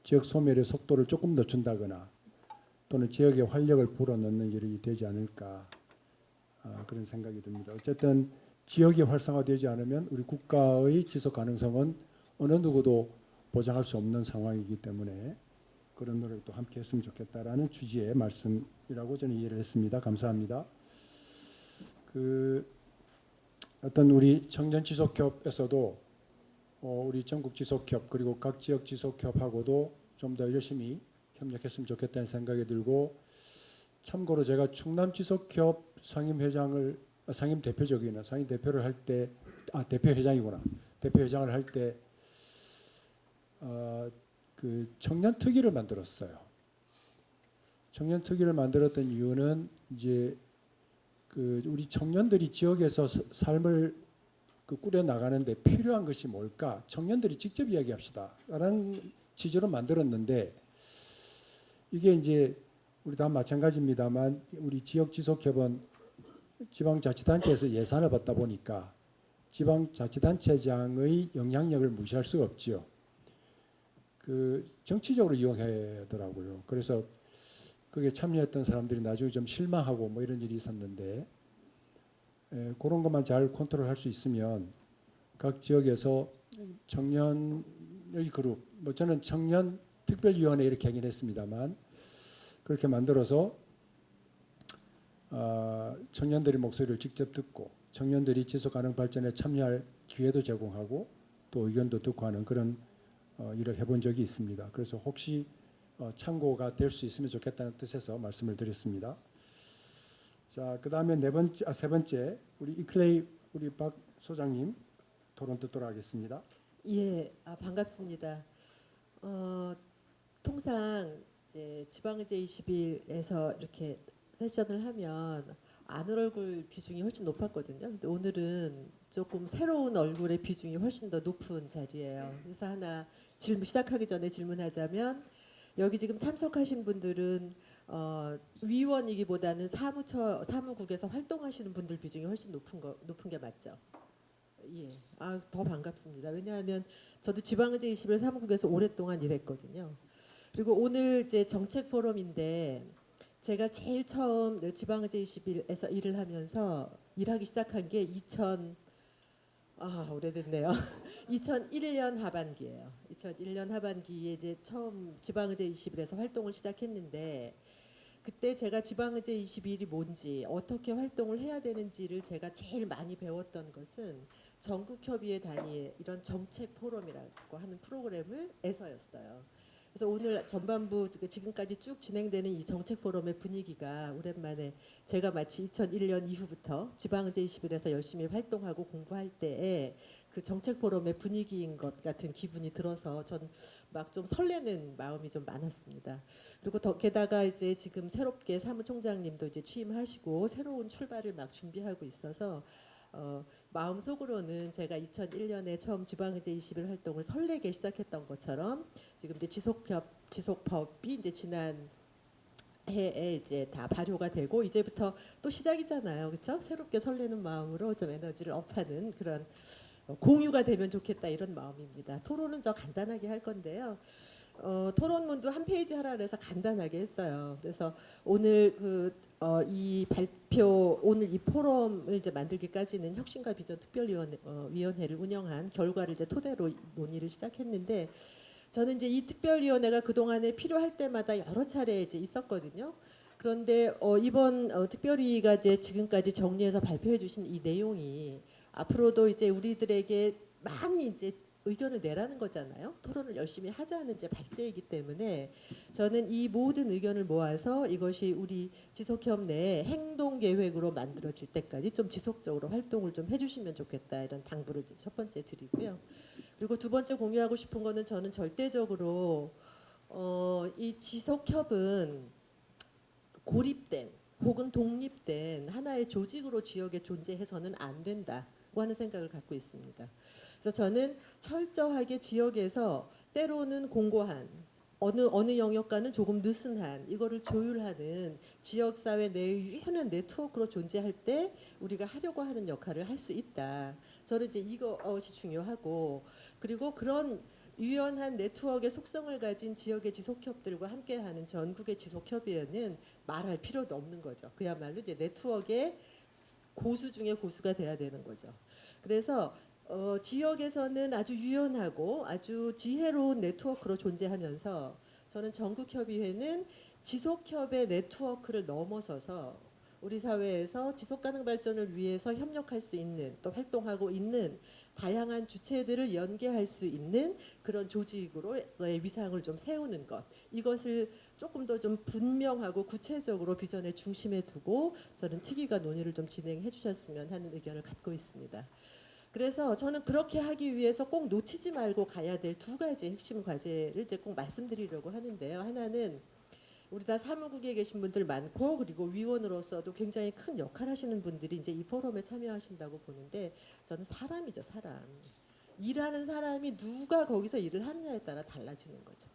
지역 소멸의 속도를 조금 늦춘다거나 또는 지역의 활력을 불어넣는 일이 되지 않을까 그런 생각이 듭니다. 어쨌든 지역이 활성화되지 않으면 우리 국가의 지속 가능성은 어느 누구도 보장할 수 없는 상황이기 때문에 그런 노력도 함께 했으면 좋겠다라는 취지의 말씀이라고 저는 이해를 했습니다. 감사합니다. 그 어떤 우리 청년 지속협에서도 우리 전국 지속협 그리고 각 지역 지속협하고도 좀 더 열심히 협력했으면 좋겠다는 생각이 들고 참고로 제가 충남 지속협 상임회장을 상임 대표적이나 상임 대표를 할 때 대표 회장이구나 대표 회장을 할 때 그 청년 특위를 만들었어요. 청년 특위를 만들었던 이유는 이제 그 우리 청년들이 지역에서 삶을 그 꾸려 나가는데 필요한 것이 뭘까? 청년들이 직접 이야기합시다라는 취지로 만들었는데 이게 이제 우리 다 마찬가지입니다만 우리 지역 지속협은 지방자치단체에서 예산을 받다 보니까 지방자치단체장의 영향력을 무시할 수가 없죠. 그 정치적으로 이용하더라고요. 그래서 그게 참여했던 사람들이 나중에 좀 실망하고 뭐 이런 일이 있었는데 그런 것만 잘 컨트롤할 수 있으면 각 지역에서 청년의 그룹, 뭐 저는 청년 특별위원회 이렇게 하긴 했습니다만 그렇게 만들어서 청년들의 목소리를 직접 듣고 청년들이 지속가능 발전에 참여할 기회도 제공하고 또 의견도 듣고 하는 그런 일을 해본 적이 있습니다. 그래서 혹시 참고가 될 수 있으면 좋겠다는 뜻에서 말씀을 드렸습니다. 자, 그다음에 세 번째 우리 이클레이 우리 박 소장님 토론 듣도록 하겠습니다. 예, 반갑습니다. 통상 이제 지방의제 20일에서 이렇게 세션을 하면 아는 얼굴 비중이 훨씬 높았거든요. 근데 오늘은 조금 새로운 얼굴의 비중이 훨씬 더 높은 자리예요. 그래서 하나 시작하기 전에 질문하자면 여기 지금 참석하신 분들은 위원이기보다는 사무국에서 활동하시는 분들 비중이 훨씬 높은 게 맞죠? 예, 더 반갑습니다. 왜냐하면 저도 지방의제 21 사무국에서 오랫동안 일했거든요. 그리고 오늘 이제 정책 포럼인데 제가 제일 처음 지방의제 21에서 일을 하면서 일하기 시작한 게 오래됐네요. 2001년 하반기예요. 2001년 하반기에 이제 처음 지방의제 21에서 활동을 시작했는데 그때 제가 지방의제 21이 뭔지 어떻게 활동을 해야 되는지를 제가 제일 많이 배웠던 것은 전국협의회 단위의 이런 정책 포럼이라고 하는 프로그램에서였어요. 그래서 오늘 전반부 지금까지 쭉 진행되는 이 정책 포럼의 분위기가 오랜만에 제가 마치 2001년 이후부터 지방의제 21에서 열심히 활동하고 공부할 때에 그 정책 포럼의 분위기인 것 같은 기분이 들어서 전 막 좀 설레는 마음이 좀 많았습니다. 그리고 게다가 이제 지금 새롭게 사무총장님도 이제 취임하시고 새로운 출발을 막 준비하고 있어서 마음속으로는 제가 2001년에 처음 지방의제 21 활동을 설레게 시작했던 것처럼 지금 이제 지속법이 이제 지난 해에 이제 다 발효가 되고 이제부터 또 시작이잖아요, 그렇죠? 새롭게 설레는 마음으로 좀 에너지를 업하는 그런 공유가 되면 좋겠다 이런 마음입니다. 토론은 저 간단하게 할 건데요. 토론문도 한 페이지 하라 그래서 간단하게 했어요. 그래서 오늘 이 발표, 오늘 이 포럼을 이제 만들기까지는 혁신과 비전 특별위원회를 운영한 결과를 이제 토대로 논의를 시작했는데, 저는 이제 이 특별위원회가 그 동안에 필요할 때마다 여러 차례 이제 있었거든요. 그런데 이번 특별위가 이제 지금까지 정리해서 발표해주신 이 내용이 앞으로도 이제 우리들에게 많이 이제 의견을 내라는 거잖아요. 토론을 열심히 하자는 이제 발제이기 때문에 저는 이 모든 의견을 모아서 이것이 우리 지속협 내에 행동 계획으로 만들어질 때까지 좀 지속적으로 활동을 좀 해주시면 좋겠다, 이런 당부를 이제 첫 번째 드리고요. 그리고 두 번째 공유하고 싶은 거는, 저는 절대적으로 이 지속협은 고립된 혹은 독립된 하나의 조직으로 지역에 존재해서는 안 된다고 하는 생각을 갖고 있습니다. 그래서 저는 철저하게 지역에서 때로는 공고한, 어느 영역과는 조금 느슨한 이거를 조율하는 지역사회 내의 유연한 네트워크로 존재할 때 우리가 하려고 하는 역할을 할 수 있다. 저는 이제 이것이 중요하고, 그리고 그런 유연한 네트워크의 속성을 가진 지역의 지속협들과 함께하는 전국의 지속협의회는 말할 필요도 없는 거죠. 그야말로 이제 네트워크의 고수 중에 고수가 돼야 되는 거죠. 그래서 지역에서는 아주 유연하고 아주 지혜로운 네트워크로 존재하면서, 저는 전국협의회는 지속협의 네트워크를 넘어서서 우리 사회에서 지속가능 발전을 위해서 협력할 수 있는, 또 활동하고 있는 다양한 주체들을 연계할 수 있는 그런 조직으로의 위상을 좀 세우는 것, 이것을 조금 더 좀 분명하고 구체적으로 비전의 중심에 두고 저는 특위가 논의를 좀 진행해 주셨으면 하는 의견을 갖고 있습니다. 그래서 저는 그렇게 하기 위해서 꼭 놓치지 말고 가야 될 두 가지 핵심 과제를 이제 꼭 말씀드리려고 하는데요. 하나는 우리 다 사무국에 계신 분들 많고, 그리고 위원으로서도 굉장히 큰 역할 하시는 분들이 이제 이 포럼에 참여하신다고 보는데, 저는 사람이죠, 사람. 일하는 사람이 누가 거기서 일을 하느냐에 따라 달라지는 거죠.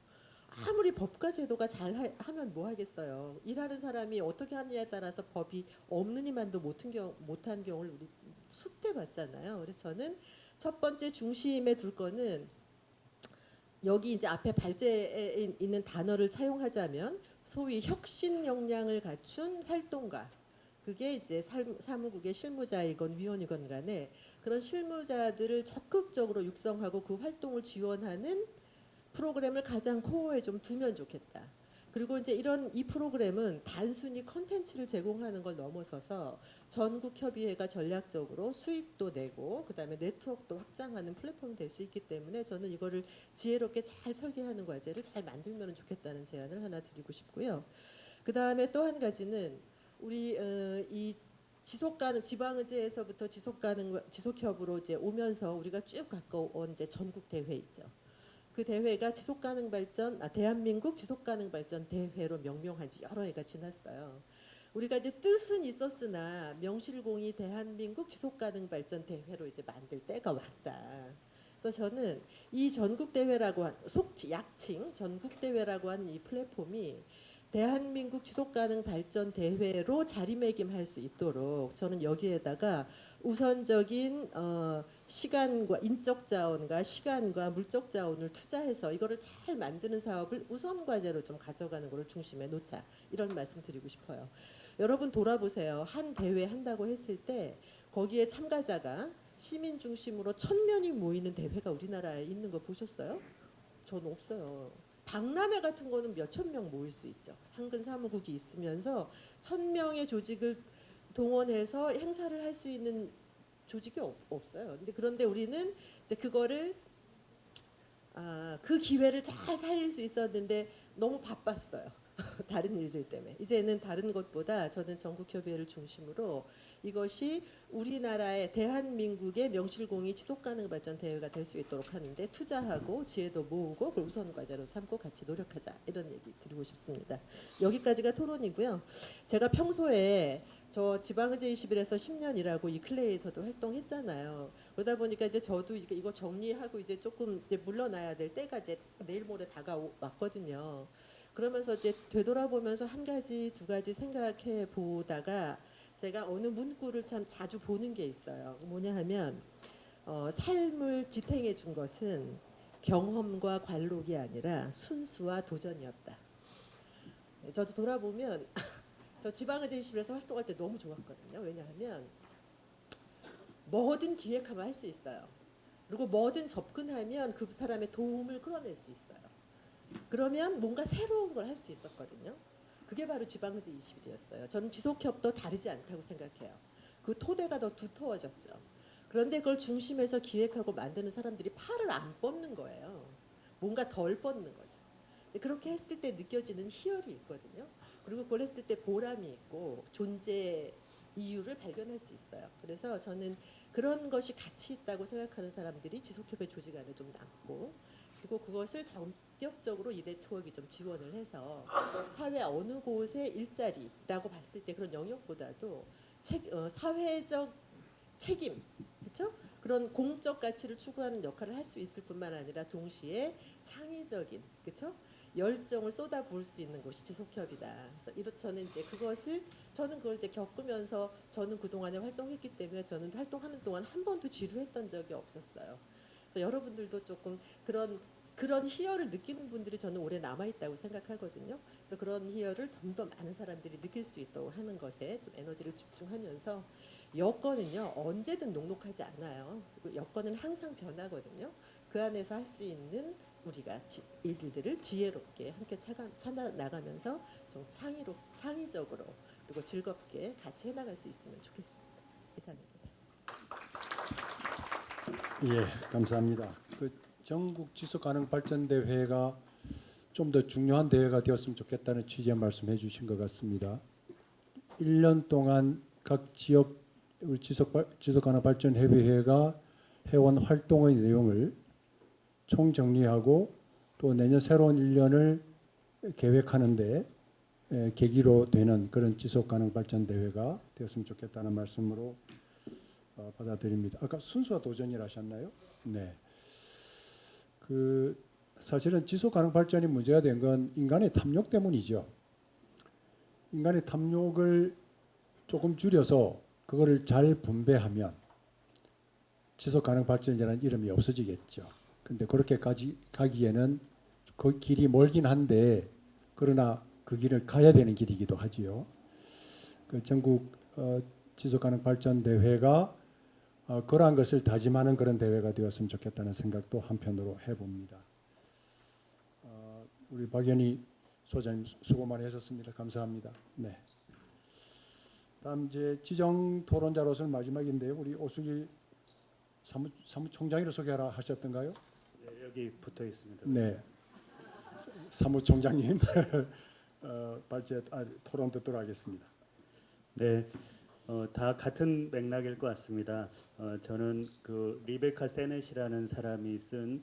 아무리 법과 제도가 잘 하면 뭐 하겠어요. 일하는 사람이 어떻게 하느냐에 따라서 법이 없느니만도 못한 경우를 우리 수때 봤잖아요. 그래서 저는 첫 번째 중심에 둘 거는, 여기 이제 앞에 발제에 있는 단어를 차용하자면 소위 혁신 역량을 갖춘 활동가, 그게 이제 사무국의 실무자이건 위원이건 간에 그런 실무자들을 적극적으로 육성하고 그 활동을 지원하는 프로그램을 가장 코어에 좀 두면 좋겠다. 그리고 이제 이 프로그램은 단순히 컨텐츠를 제공하는 걸 넘어서서 전국협의회가 전략적으로 수익도 내고 그다음에 네트워크도 확장하는 플랫폼이 될 수 있기 때문에, 저는 이거를 지혜롭게 잘 설계하는 과제를 잘 만들면 좋겠다는 제안을 하나 드리고 싶고요. 그다음에 또 한 가지는, 우리 이 지속가능, 지방의제에서부터 지속협으로 이제 오면서 우리가 쭉 갖고 이제 전국 대회 있죠. 그 대회가 지속가능 발전, 대한민국 지속가능 발전 대회로 명명한 지 여러 해가 지났어요. 우리가 이제 뜻은 있었으나 명실공히 대한민국 지속가능 발전 대회로 이제 만들 때가 왔다. 그래서 저는 이 전국 대회라고 약칭 전국 대회라고 하는 이 플랫폼이 대한민국 지속가능 발전 대회로 자리매김할 수 있도록, 저는 여기에다가 우선적인 시간과 인적 자원과 시간과 물적 자원을 투자해서 이거를 잘 만드는 사업을 우선 과제로 좀 가져가는 것을 중심에 놓자, 이런 말씀 드리고 싶어요. 여러분 돌아보세요. 한 대회 한다고 했을 때 거기에 참가자가 시민 중심으로 1000명이 모이는 대회가 우리나라에 있는 거 보셨어요? 저는 없어요. 박람회 같은 거는 몇천 명 모일 수 있죠. 상근 사무국이 있으면서 1000명의 조직을 동원해서 행사를 할 수 있는 조직이 없어요. 그런데 우리는 이제 그거를 그 기회를 잘 살릴 수 있었는데 너무 바빴어요. 다른 일들 때문에. 이제는 다른 것보다 저는 전국협의회를 중심으로 이것이 우리나라의 대한민국의 명실공히 지속가능 발전 대회가 될 수 있도록 하는데 투자하고 지혜도 모으고 그걸 우선 과제로 삼고 같이 노력하자, 이런 얘기 드리고 싶습니다. 여기까지가 토론이고요. 제가 평소에 저 지방의제 21에서 10년 일하고 이 클레이에서도 활동했잖아요. 그러다 보니까 이제 저도 이거 정리하고 이제 조금 이제 물러나야 될 때가 이제 내일 모레 다가왔거든요. 그러면서 이제 되돌아보면서 한 가지 두 가지 생각해 보다가 제가 어느 문구를 참 자주 보는 게 있어요. 뭐냐 하면 삶을 지탱해 준 것은 경험과 관록이 아니라 순수와 도전이었다. 저도 돌아보면 저 지방의제 21에서 활동할 때 너무 좋았거든요. 왜냐하면 뭐든 기획하면 할 수 있어요. 그리고 뭐든 접근하면 그 사람의 도움을 끌어낼 수 있어요. 그러면 뭔가 새로운 걸 할 수 있었거든요. 그게 바로 지방의제 21이었어요. 저는 지속협도 다르지 않다고 생각해요. 그 토대가 더 두터워졌죠. 그런데 그걸 중심에서 기획하고 만드는 사람들이 팔을 안 뻗는 거예요. 뭔가 덜 뻗는 거죠. 그렇게 했을 때 느껴지는 희열이 있거든요. 그리고 그걸 했을 때 보람이 있고 존재 이유를 발견할 수 있어요. 그래서 저는 그런 것이 가치 있다고 생각하는 사람들이 지속협의 조직 안에 좀 남고, 그리고 그것을 전격적으로 이 네트워크가 좀 지원을 해서 사회 어느 곳의 일자리라고 봤을 때 그런 영역보다도 사회적 책임, 그렇죠? 그런 공적 가치를 추구하는 역할을 할 수 있을 뿐만 아니라 동시에 창의적인, 그렇죠? 열정을 쏟아부을 수 있는 곳이 지속협이다. 그래서 저는 이제 저는 그걸 이제 겪으면서 저는 그 동안에 활동했기 때문에 저는 활동하는 동안 한 번도 지루했던 적이 없었어요. 그래서 여러분들도 조금 그런 희열을 느끼는 분들이 저는 오래 남아 있다고 생각하거든요. 그래서 그런 희열을 좀 더 많은 사람들이 느낄 수 있도록 하는 것에 좀 에너지를 집중하면서, 여건은요 언제든 녹록하지 않아요. 그리고 여건은 항상 변하거든요. 그 안에서 할 수 있는 우리가 일들을 지혜롭게 함께 찾아 나가면서 좀 창의적으로 그리고 즐겁게 같이 해나갈 수 있으면 좋겠습니다. 이상입니다. 예, 감사합니다. 그 전국 지속 가능 발전 대회가 좀 더 중요한 대회가 되었으면 좋겠다는 취지의 말씀해 주신 것 같습니다. 1년 동안 각 지역 지속 가능 발전 협의회가 해온 활동의 내용을 총정리하고 또 내년 새로운 1년을 계획하는데 계기로 되는 그런 지속 가능 발전 대회가 되었으면 좋겠다는 말씀으로 받아들입니다. 아까 순수와 도전이라 하셨나요? 네. 그 사실은 지속 가능 발전이 문제가 된 건 인간의 탐욕 때문이죠. 인간의 탐욕을 조금 줄여서 그거를 잘 분배하면 지속 가능 발전이라는 이름이 없어지겠죠. 근데 그렇게까지 가기에는 그 길이 멀긴 한데, 그러나 그 길을 가야 되는 길이기도 하지요. 그 전국 지속 가능 발전 대회가 그러한 것을 다짐하는 그런 대회가 되었으면 좋겠다는 생각도 한편으로 해봅니다. 우리 박연희 소장님 수고 많이 하셨습니다. 감사합니다. 네. 다음 이제 지정 토론자로서는 마지막인데요. 우리 오수길 사무총장으로 소개하라 하셨던가요? 네, 여기 붙어 있습니다. 네. 사무총장님 토론 듣도록 하겠습니다. 네, 다 같은 맥락일 것 같습니다. 저는 그 리베카 세넷이라는 사람이 쓴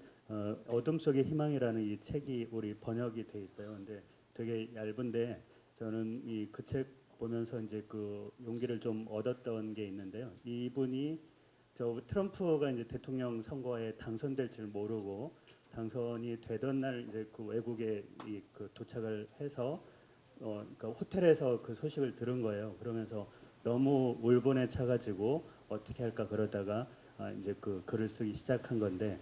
어둠 속의 희망이라는 이 책이 우리 번역이 돼 있어요. 근데 되게 얇은데 저는 이 그 책 보면서 이제 그 용기를 좀 얻었던 게 있는데요. 이분이 저 트럼프가 이제 대통령 선거에 당선될 줄 모르고 당선이 되던 날 이제 그 외국에 그 도착을 해서 그러니까 호텔에서 그 소식을 들은 거예요. 그러면서 너무 울분에 차가지고 어떻게 할까 그러다가 이제 그 글을 쓰기 시작한 건데,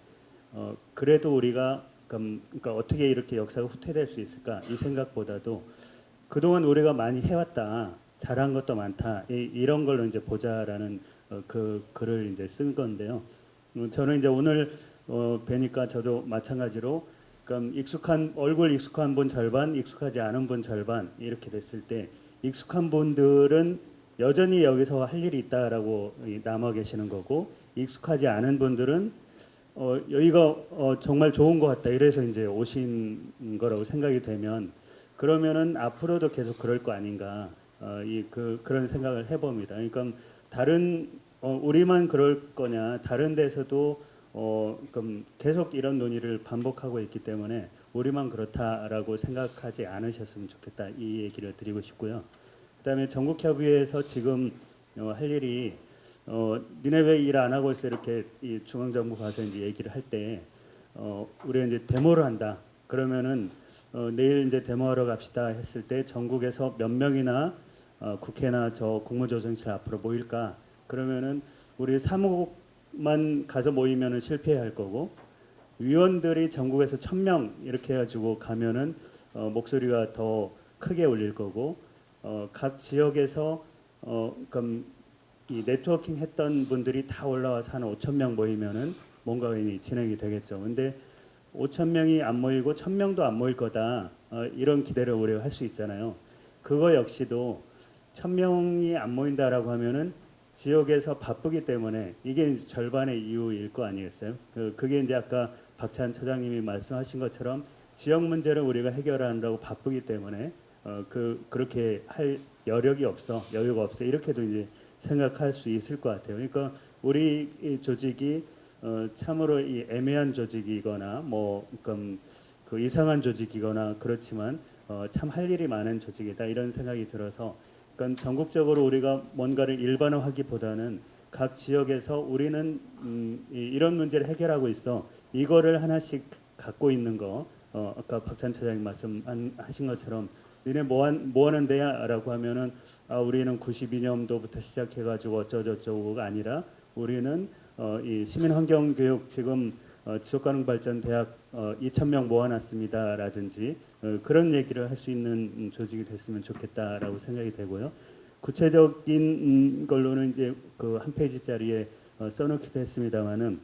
그래도 우리가 그러니까 어떻게 이렇게 역사가 후퇴될 수 있을까 이 생각보다도 그동안 우리가 많이 해왔다, 잘한 것도 많다, 이런 걸로 이제 보자라는 그 글을 이제 쓴 건데요. 저는 이제 오늘 뵈니까 저도 마찬가지로 그러니까 얼굴 익숙한 분 절반, 익숙하지 않은 분 절반 이렇게 됐을 때 익숙한 분들은 여전히 여기서 할 일이 있다라고 남아 계시는 거고, 익숙하지 않은 분들은 여기가 정말 좋은 것 같다 이래서 이제 오신 거라고 생각이 되면, 그러면은 앞으로도 계속 그럴 거 아닌가 그런 생각을 해봅니다. 그러니까 우리만 그럴 거냐, 다른 데서도 그럼 계속 이런 논의를 반복하고 있기 때문에 우리만 그렇다라고 생각하지 않으셨으면 좋겠다 이 얘기를 드리고 싶고요. 그다음에 전국협의회에서 지금 할 일이 니네 왜 일 안 하고 있어 이렇게 이 중앙정부 가서 이제 얘기를 할 때 우리가 이제 데모를 한다 그러면은 내일 이제 데모하러 갑시다 했을 때 전국에서 몇 명이나 국회나 저 국무조정실 앞으로 모일까 그러면은 우리 사무국만 가서 모이면은 실패할 거고 위원들이 전국에서 1,000명 이렇게 해가지고 가면은 목소리가 더 크게 울릴 거고 각 지역에서 그럼 이 네트워킹 했던 분들이 다 올라와서 한 5,000명 모이면은 뭔가 진행이 되겠죠. 근데 5,000명이 안 모이고 1,000명도 안 모일 거다 이런 기대를 우리가 할 수 있잖아요. 그거 역시도 1,000명이 안 모인다라고 하면은 지역에서 바쁘기 때문에 이게 이제 절반의 이유일 거 아니겠어요? 그게 이제 아까 박찬 처장님이 말씀하신 것처럼 지역 문제를 우리가 해결하느라고 바쁘기 때문에 그렇게 할 여력이 없어, 여유가 없어 이렇게도 이제 생각할 수 있을 것 같아요. 그러니까 우리 이 조직이 참으로 이 애매한 조직이거나 그 이상한 조직이거나 그렇지만 참 할 일이 많은 조직이다 이런 생각이 들어서 그러니까 전국적으로 우리가 뭔가를 일반화하기보다는 각 지역에서 우리는 이런 문제를 해결하고 있어 이거를 하나씩 갖고 있는 거 아까 박찬 차장님 말씀하신 것처럼 니네 뭐 하는 데야라고 하면은 우리는 92년도부터 시작해가지고 어쩌고저쩌고가 아니라 우리는 이 시민환경교육 지금 지속가능발전대학 2,000명 모아놨습니다라든지 그런 얘기를 할 수 있는 조직이 됐으면 좋겠다라고 생각이 되고요. 구체적인 걸로는 이제 그 한 페이지짜리에 써놓기도 했습니다만은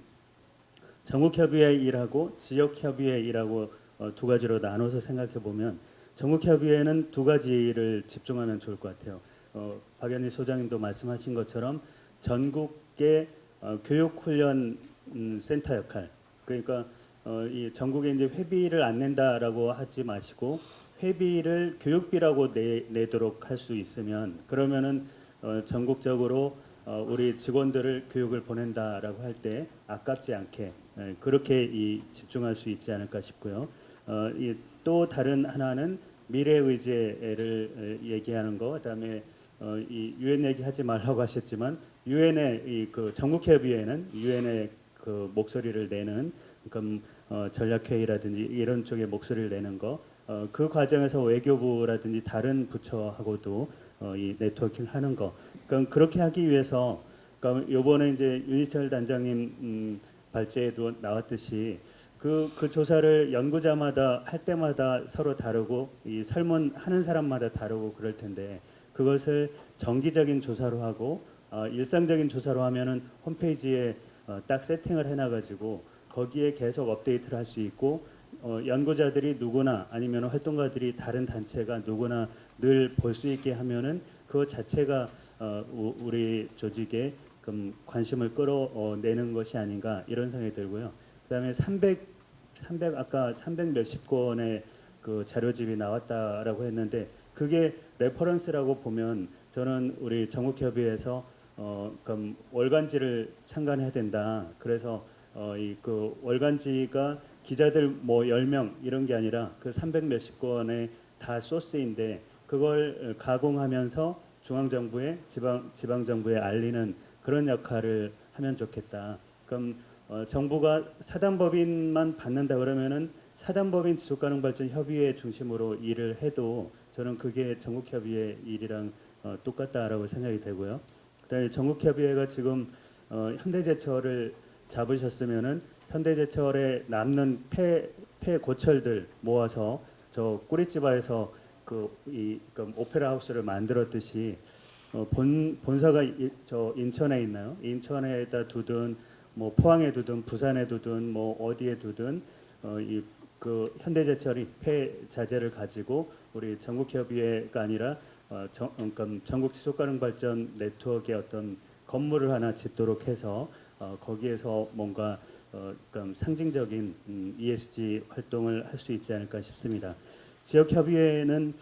전국협의회 일하고 지역협의회 일하고 두 가지로 나눠서 생각해 보면 전국협의회는 두 가지를 집중하면 좋을 것 같아요. 박연희 소장님도 말씀하신 것처럼 전국의 교육훈련 센터 역할. 그러니까 이 전국에 이제 회비를 안 낸다라고 하지 마시고 회비를 교육비라고 내도록 할 수 있으면 그러면은 전국적으로 우리 직원들을 교육을 보낸다라고 할 때 아깝지 않게 그렇게 집중할 수 있지 않을까 싶고요. 또 다른 하나는 미래 의제를 얘기하는 거, 그다음에 이 유엔 얘기하지 말라고 하셨지만 유엔의 그 전국협의회는 유엔의 그 목소리를 내는 그러니까 전략회의라든지 이런 쪽의 목소리를 내는 거, 그 과정에서 외교부라든지 다른 부처하고도 이 네트워킹 하는 거, 그러니까 그렇게 하기 위해서 그러니까 요번에 이제 윤희철 단장님 발제에도 나왔듯이 그 조사를 연구자마다 할 때마다 서로 다르고 이 설문하는 사람마다 다르고 그럴 텐데 그것을 정기적인 조사로 하고 일상적인 조사로 하면은 홈페이지에 딱 세팅을 해놔가지고 거기에 계속 업데이트를 할 수 있고 연구자들이 누구나 아니면 활동가들이 다른 단체가 누구나 늘 볼 수 있게 하면은 그 자체가 우리 조직에 관심을 끌어내는 것이 아닌가 이런 생각이 들고요. 그다음에 300 아까 300 몇십 건의 그 자료집이 나왔다라고 했는데 그게 레퍼런스라고 보면 저는 우리 전국협의회에서 그럼 월간지를 창간해야 된다. 그래서 이 그 월간지가 기자들 뭐 10명 이런 게 아니라 그 300 몇십 건의 다 소스인데 그걸 가공하면서 중앙정부에 지방정부에 알리는 그런 역할을 하면 좋겠다. 그럼 정부가 사단법인만 받는다 그러면은 사단법인 지속가능발전협의회 중심으로 일을 해도 저는 그게 전국협의회 일이랑 똑같다라고 생각이 되고요. 그다음에 전국협의회가 지금 현대제철을 잡으셨으면은 현대제철에 남는 폐 고철들 모아서 저 꾸리찌바에서 그 오페라 하우스를 만들었듯이 본사가 저 인천에 있나요? 인천에다 두든 뭐 포항에 두든 부산에 두든 뭐 어디에 두든 그 현대제철이 폐 자재를 가지고 우리 전국협의회가 아니라 그러니까 전국 지속가능발전 네트워크의 어떤 건물을 하나 짓도록 해서 거기에서 뭔가 그러니까 상징적인 ESG 활동을 할 수 있지 않을까 싶습니다. 지역협의회는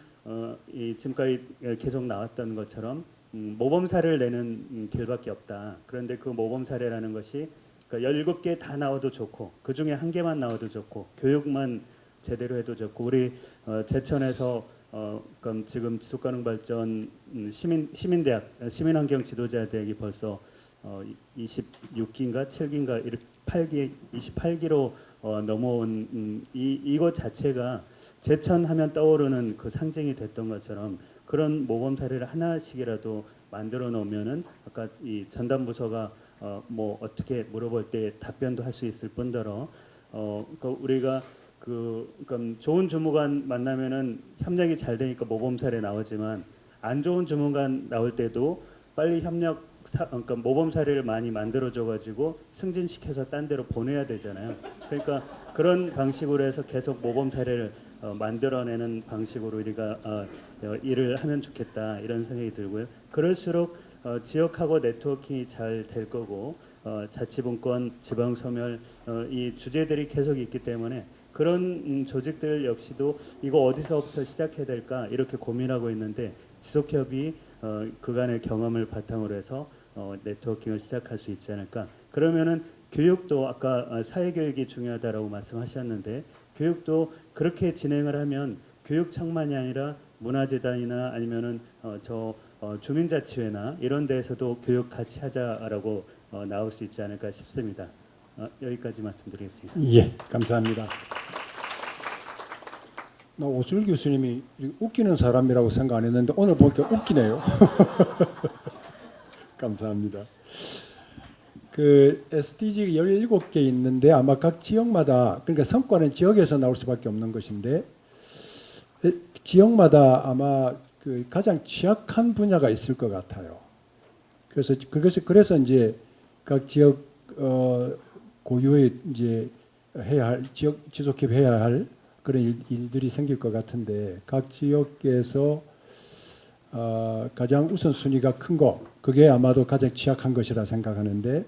지금까지 계속 나왔던 것처럼 모범 사례를 내는 길밖에 없다. 그런데 그 모범 사례라는 것이 그러니까 17개 다 나와도 좋고 그 중에 한 개만 나와도 좋고 교육만 제대로 해도 좋고 우리 제천에서 그럼 지금 지속가능발전 시민대학 시민환경 지도자대학이 벌써 26기인가 7기인가 이렇게 28기로 넘어온 이것 자체가 제천하면 떠오르는 그 상징이 됐던 것처럼 그런 모범 사례를 하나씩이라도 만들어 놓으면은 아까 이 전담부서가 뭐 어떻게 물어볼 때 답변도 할 수 있을 뿐더러 그러니까 우리가 그러니까 좋은 주무관 만나면은 협력이 잘 되니까 모범사례 나오지만 안 좋은 주무관 나올 때도 빨리 그러니까 모범 사례를 많이 만들어줘 가지고 승진시켜서 딴 데로 보내야 되잖아요. 그러니까 그런 방식으로 해서 계속 모범 사례를 만들어내는 방식으로 우리가 일을 하면 좋겠다 이런 생각이 들고요. 그럴수록 지역하고 네트워킹이 잘 될 거고 자치분권, 지방소멸 이 주제들이 계속 있기 때문에 그런 조직들 역시도 이거 어디서부터 시작해야 될까 이렇게 고민하고 있는데 지속협이 그간의 경험을 바탕으로 해서 네트워킹을 시작할 수 있지 않을까. 그러면은 교육도 아까 사회교육이 중요하다라고 말씀하셨는데 교육도 그렇게 진행을 하면 교육청만이 아니라 문화재단이나 아니면은 주민자치회나 이런 데에서도 교육 같이 하자라고 나올 수 있지 않을까 싶습니다. 여기까지 말씀드리겠습니다. 예, 감사합니다. 나 오sul 교수님이 웃기는 사람이라고 생각 안 했는데 오늘 보니까 웃기네요. 감사합니다. 그 SDG 17개 있는데 아마 각 지역마다 그러니까 성과는 지역에서 나올 수밖에 없는 것인데 지역마다 아마 그 가장 취약한 분야가 있을 것 같아요. 그래서 이제 각 지역 고유의 이제 해야 할 지역 지속협의해야 할 그런 일들이 생길 것 같은데 각 지역에서 가장 우선순위가 큰 거 그게 아마도 가장 취약한 것이라 생각하는데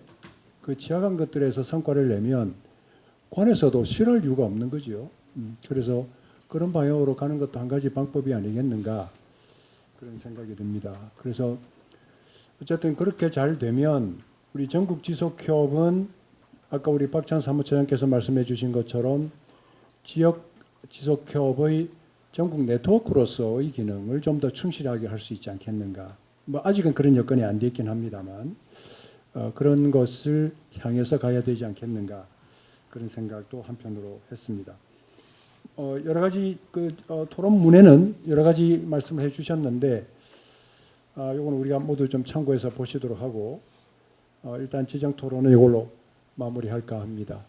그 취약한 것들에서 성과를 내면 관에서도 싫어할 이유가 없는 거죠. 그래서 그런 방향으로 가는 것도 한 가지 방법이 아니겠는가 그런 생각이 듭니다. 그래서 어쨌든 그렇게 잘 되면 우리 전국 지속협은 아까 우리 박찬 사무처장께서 말씀해 주신 것처럼 지역 지속협의 전국 네트워크로서의 기능을 좀 더 충실하게 할 수 있지 않겠는가. 뭐 아직은 그런 여건이 안 돼 있긴 합니다만 그런 것을 향해서 가야 되지 않겠는가 그런 생각도 한편으로 했습니다. 여러 가지 토론문에는 여러 가지 말씀을 해주셨는데 이건 우리가 모두 좀 참고해서 보시도록 하고 일단 지정 토론은 이걸로 마무리할까 합니다.